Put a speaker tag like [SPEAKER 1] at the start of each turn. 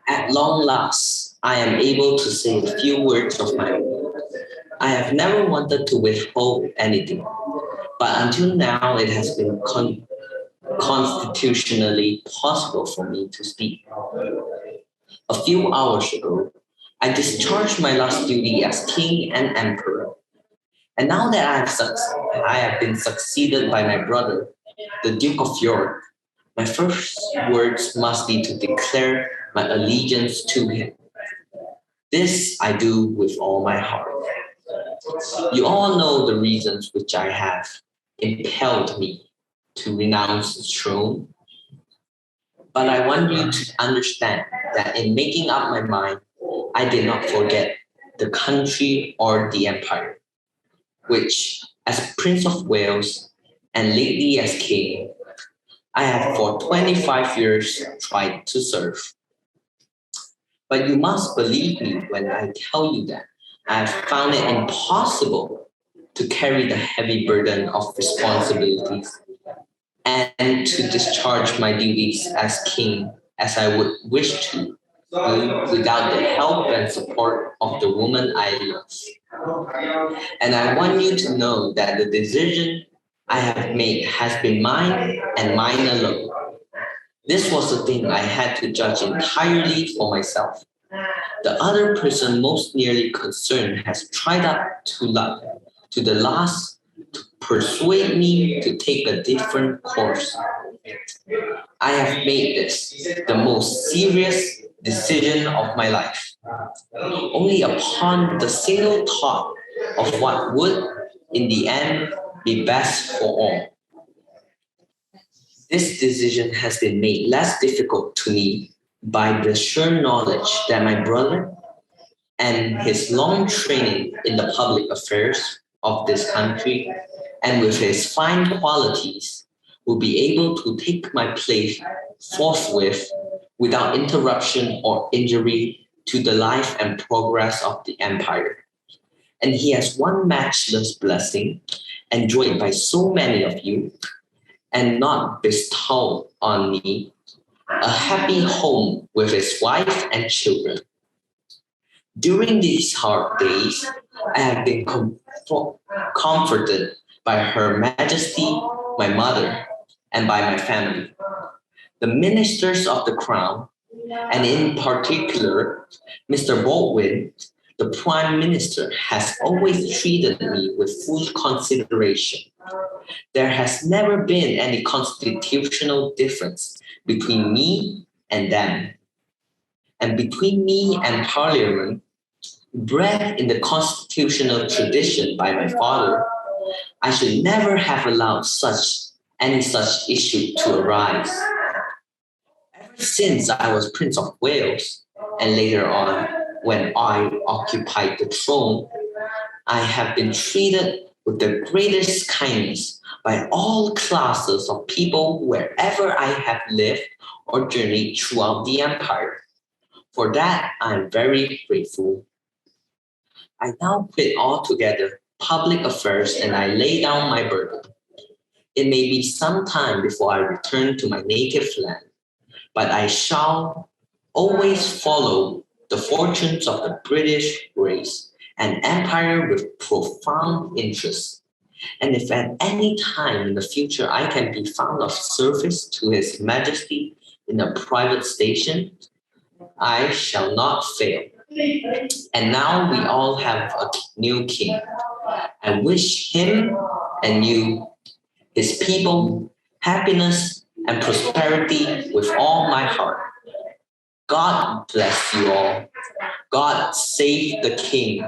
[SPEAKER 1] At long last, I am able to say a few words of my own. I have never wanted to withhold anything, but until now it has been constitutionally possible for me to speak. A few hours ago, I discharged my last duty as king and emperor. And now that I have been succeeded by my brother, the Duke of York, my first words must be to declare my allegiance to him. This I do with all my heart. You all know the reasons which I have impelled me to renounce the throne, but I want you to understand that in making up my mind, I did not forget the country or the empire, which, as Prince of Wales and lately as King, I have for 25 years tried to serve. But you must believe me when I tell you that I have found it impossible to carry the heavy burden of responsibilities and to discharge my duties as king as I would wish to do without the help and support of the woman I love. And I want you to know that the decision I have made has been mine and mine alone. This was the thing I had to judge entirely for myself. The other person most nearly concerned has tried up to the last to persuade me to take a different course. I have made this the most serious decision of my life. Only upon the single thought of what would, in the end, be best for all. This decision has been made less difficult to me by the sure knowledge that my brother and his long training in the public affairs of this country and with his fine qualities will be able to take my place forthwith without interruption or injury to the life and progress of the empire. And he has one matchless blessing enjoyed by so many of you and not bestowed on me, a happy home with his wife and children. During these hard days, I have been comforted by Her Majesty, my mother, and by my family. The ministers of the crown, and in particular, Mr. Baldwin, the Prime Minister, has always treated me with full consideration. There has never been any constitutional difference between me and them. And between me and Parliament, bred in the constitutional tradition by my father, I should never have allowed any such issue to arise. Ever since I was Prince of Wales, and later on when I occupied the throne, I have been treated with the greatest kindness by all classes of people wherever I have lived or journeyed throughout the empire. For that, I am very grateful. I now quit altogether public affairs and I lay down my burden. It may be some time before I return to my native land, but I shall always follow the fortunes of the British race and empire with profound interest. And if at any time in the future I can be found of service to His Majesty in a private station, I shall not fail. And now we all have a new king. I wish him and you, his people, happiness and prosperity with all my heart. God bless you all. God save the king.